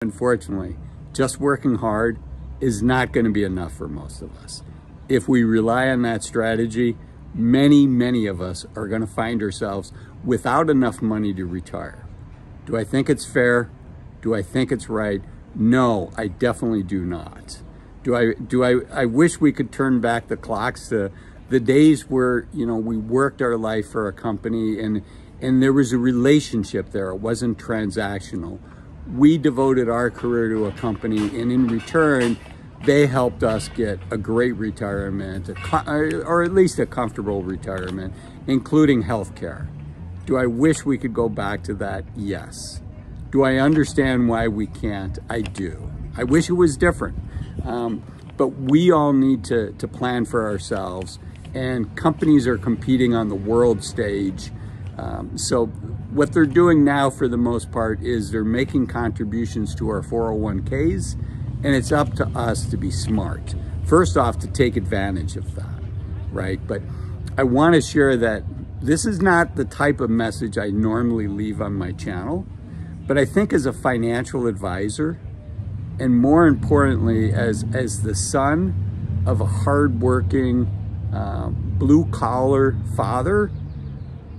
Unfortunately, just working hard is not going to be enough for most of us. If we rely on that strategy, many of us are going to find ourselves without enough money to retire. Do I think it's fair? Do I think it's right? No, I definitely do not. I wish we could turn back the clocks to the days where, we worked our life for a company and there was a relationship there. It wasn't transactional. We devoted our career to a company, and in return, they helped us get a great retirement, or at least a comfortable retirement, including health care. Do I wish we could go back to that? Yes. Do I understand why we can't? I do. I wish it was different. But we all need to plan for ourselves, and companies are competing on the world stage. So what they're doing now, for the most part, is they're making contributions to our 401ks, and it's up to us to be smart. First off, to take advantage of that, right? But I want to share that this is not the type of message I normally leave on my channel, but I think as a financial advisor, and more importantly, as the son of a hardworking, blue-collar father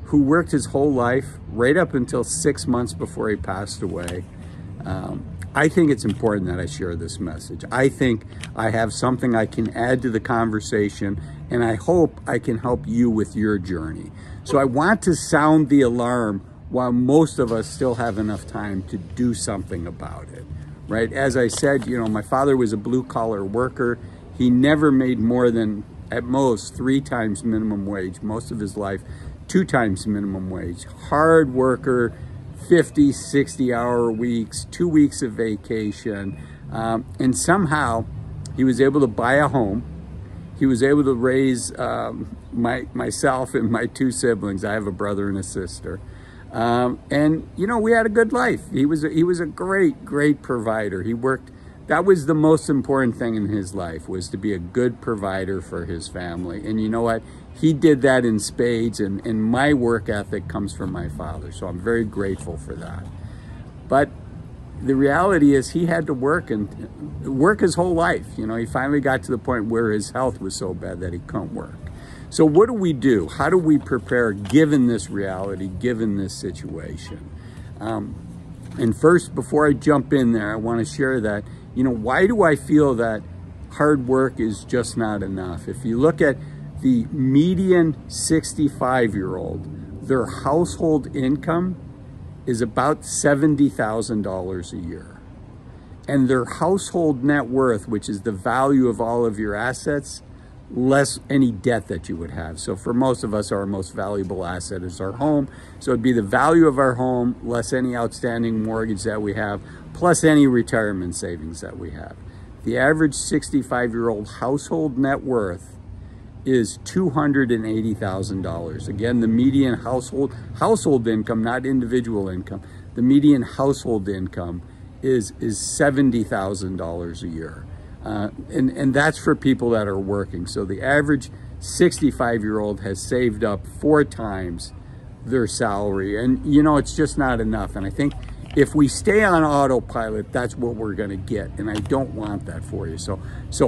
who worked his whole life right up until 6 months before he passed away, I think it's important that I share this message. I think I have something I can add to the conversation, and I hope I can help you with your journey. So I want to sound the alarm while most of us still have enough time to do something about it, right? As I said, my father was a blue-collar worker. He never made more than, at most, 3 times minimum wage most of his life, 2 times minimum wage. Hard worker, 50, 60-hour weeks, 2 weeks of vacation. And somehow he was able to buy a home. He was able to raise myself and my 2 siblings. I have a brother and a sister. And we had a good life. He was a great provider. He worked. That was the most important thing in his life, was to be a good provider for his family. And you know what? He did that in spades, and my work ethic comes from my father. So I'm very grateful for that. But the reality is he had to work his whole life. He finally got to the point where his health was so bad that he couldn't work. So what do we do? How do we prepare given this reality, given this situation? And first, before I jump in there, I want to share that, why do I feel that hard work is just not enough? If you look at the median 65-year-old, their household income is about $70,000 a year. And their household net worth, which is the value of all of your assets, less any debt that you would have. So for most of us, our most valuable asset is our home. So it'd be the value of our home less any outstanding mortgage that we have, plus any retirement savings that we have. The average 65-year-old household net worth is $280,000. Again, the median household income, not individual income, the median household income is $70,000 a year. And that's for people that are working. So the average 65-year-old has saved up 4 times their salary. And, it's just not enough. And I think if we stay on autopilot, that's what we're going to get. And I don't want that for you. So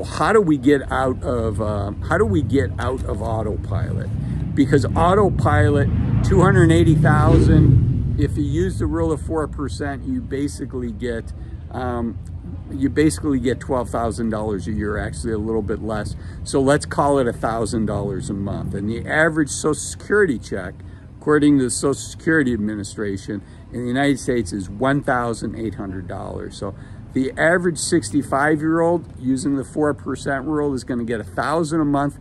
how do we get out of autopilot? Because autopilot, 280,000, if you use the rule of 4%, you basically get $12,000 a year, actually a little bit less. So let's call it $1,000 a month. And the average Social Security check, according to the Social Security Administration in the United States, is $1,800. So the average 65-year-old using the 4% rule is going to get $1,000 a month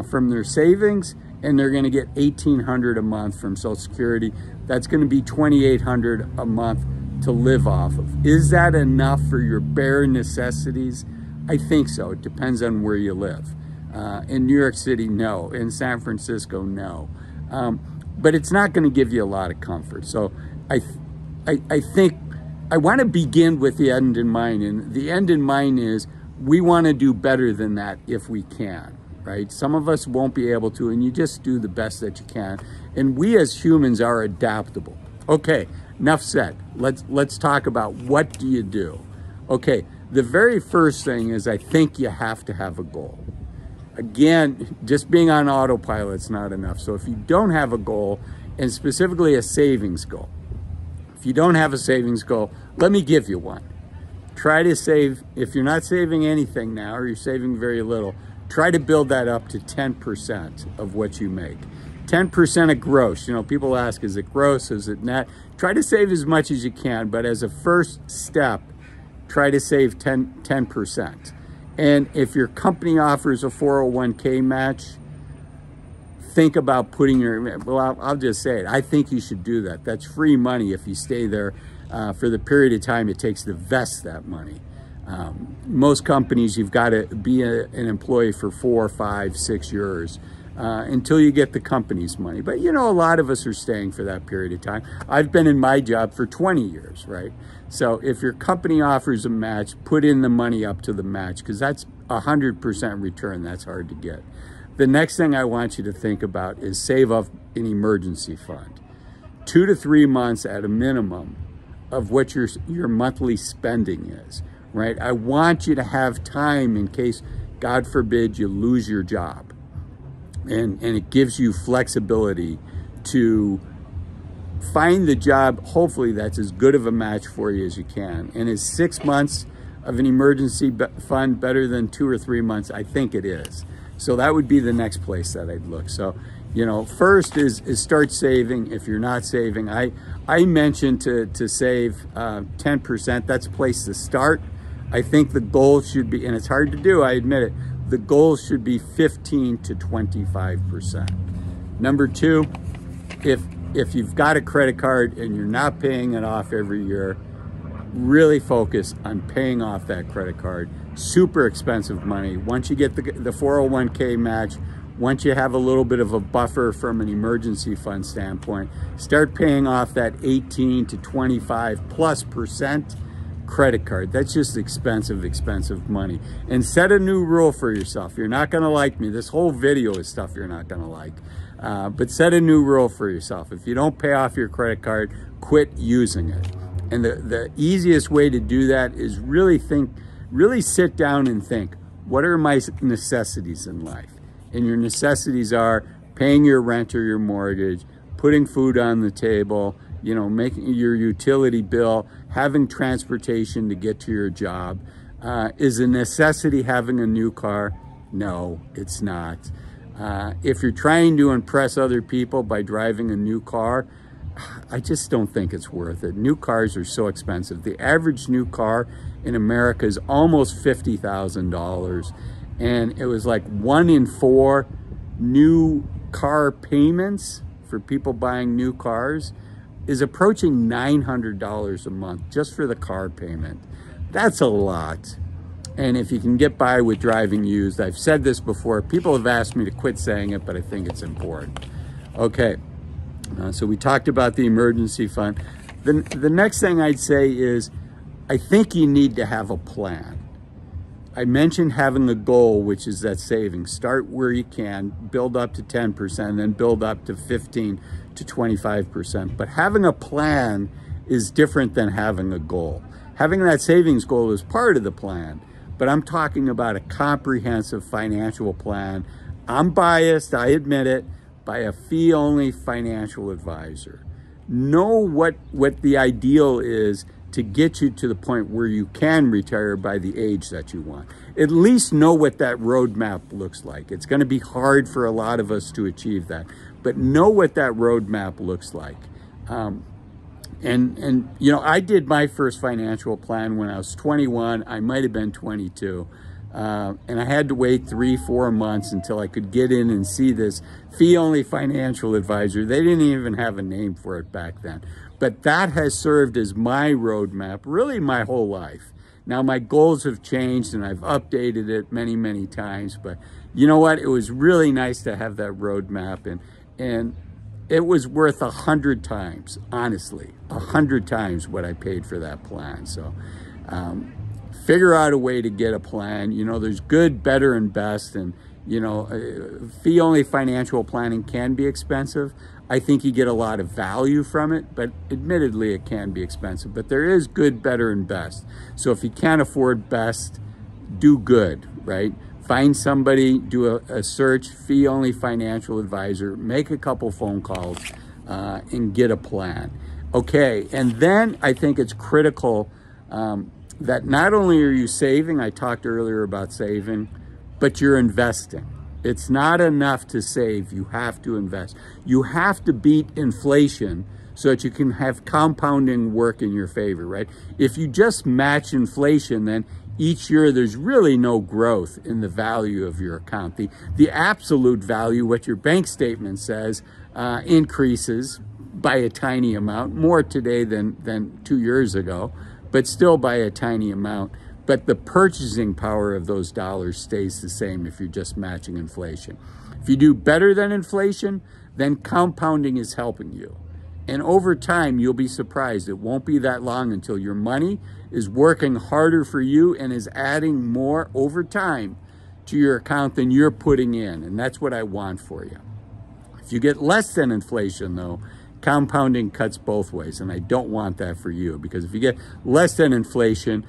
from their savings, and they're going to get $1,800 a month from Social Security. That's going to be $2,800 a month to live off of. Is that enough for your bare necessities? I think so. It depends on where you live. In New York City, no. In San Francisco, no. But it's not going to give you a lot of comfort. So I think I want to begin with the end in mind. And the end in mind is we want to do better than that if we can, right? Some of us won't be able to, and you just do the best that you can. And we as humans are adaptable. Okay, enough said. Let's talk about what do you do. Okay, the very first thing is I think you have to have a goal. Again, just being on autopilot is not enough. So if you don't have a goal, and specifically a savings goal, if you don't have a savings goal, let me give you one. Try to save, if you're not saving anything now, or you're saving very little, try to build that up to 10% of what you make. 10% of gross. You know, people ask, is it gross, is it net? Try to save as much as you can, but as a first step, try to save 10%. And if your company offers a 401k match, think about putting your, well, I'll just say it. I think you should do that. That's free money if you stay there for the period of time it takes to vest that money. Most companies, you've got to be an employee for 4, 5, 6 years until you get the company's money. But you know, a lot of us are staying for that period of time. I've been in my job for 20 years, right? So if your company offers a match, put in the money up to the match, because that's 100% return. That's hard to get. The next thing I want you to think about is save up an emergency fund. 2 to 3 months at a minimum of what your monthly spending is, right? I want you to have time in case, God forbid, you lose your job. And it gives you flexibility to find the job, hopefully that's as good of a match for you as you can. And is 6 months of an emergency fund better than 2 or 3 months? I think it is. So that would be the next place that I'd look. So, you know, first is start saving. If you're not saving, I mentioned to save 10%. That's a place to start. I think the goal should be, and it's hard to do, I admit it, the goal should be 15 to 25%. Number two, if you've got a credit card and you're not paying it off every year, really focus on paying off that credit card. Super expensive money. Once you get the 401k match, once you have a little bit of a buffer from an emergency fund standpoint, start paying off that 18 to 25+% credit card. That's just expensive money. And set a new rule for yourself. You're not going to like me. This whole video is stuff you're not going to like. But set a new rule for yourself. If you don't pay off your credit card, quit using it. And the easiest way to do that is really sit down and think, what are my necessities in life? And your necessities are paying your rent or your mortgage, putting food on the table, you know, making your utility bill, having transportation to get to your job. Is a necessity having a new car? No, it's not. If you're trying to impress other people by driving a new car, I just don't think it's worth it. New cars are so expensive. The average new car in America is almost $50,000. And it was like 1 in 4 new car payments for people buying new cars is approaching $900 a month just for the car payment. That's a lot. And if you can get by with driving used, I've said this before, people have asked me to quit saying it, but I think it's important. Okay, so we talked about the emergency fund. The next thing I'd say is, I think you need to have a plan. I mentioned having a goal, which is that savings. Start where you can, build up to 10%, then build up to 15 to 25%. But having a plan is different than having a goal. Having that savings goal is part of the plan, but I'm talking about a comprehensive financial plan. I'm biased, I admit it, by a fee-only financial advisor. Know what the ideal is to get you to the point where you can retire by the age that you want. At least know what that roadmap looks like. It's going to be hard for a lot of us to achieve that, but know what that roadmap looks like. And you know, I did my first financial plan when I was 21. I might have been 22. And I had to wait 3-4 months until I could get in and see this fee-only financial advisor. They didn't even have a name for it back then. But that has served as my roadmap, really my whole life. Now, my goals have changed and I've updated it many, many times. But you know what? It was really nice to have that roadmap. And it was worth 100 times, honestly, 100 times what I paid for that plan. So figure out a way to get a plan. You know, there's good, better, and best. And You know, fee-only financial planning can be expensive. I think you get a lot of value from it, but admittedly it can be expensive. But there is good, better, and best. So if you can't afford best, do good, right? Find somebody, do a search, fee-only financial advisor, make a couple phone calls, and get a plan. Okay, and then I think it's critical that not only are you saving, I talked earlier about saving, but you're investing. It's not enough to save, you have to invest. You have to beat inflation so that you can have compounding work in your favor, right? If you just match inflation, then each year there's really no growth in the value of your account. The absolute value, what your bank statement says, increases by a tiny amount, more today than 2 years ago, but still by a tiny amount. But the purchasing power of those dollars stays the same if you're just matching inflation. If you do better than inflation, then compounding is helping you. And over time, you'll be surprised. It won't be that long until your money is working harder for you and is adding more over time to your account than you're putting in. And that's what I want for you. If you get less than inflation, though, compounding cuts both ways. And I don't want that for you, because if you get less than inflation,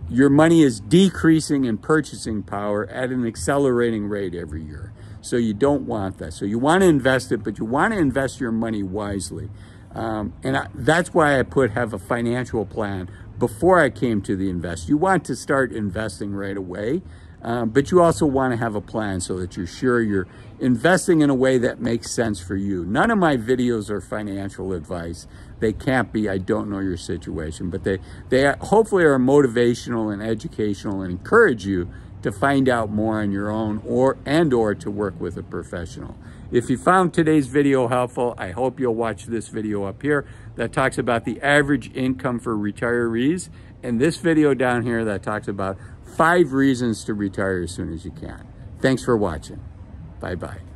your money is decreasing in purchasing power at an accelerating rate every year. So you don't want that. So you want to invest it, but you want to invest your money wisely. That's why I have a financial plan before I came to the invest. You want to start investing right away, but you also want to have a plan so that you're sure you're investing in a way that makes sense for you. None of my videos are financial advice. They can't be. I don't know your situation, but they hopefully are motivational and educational and encourage you to find out more on your own or to work with a professional. If you found today's video helpful, I hope you'll watch this video up here that talks about the average income for retirees, and this video down here that talks about 5 reasons to retire as soon as you can. Thanks for watching. Bye-bye.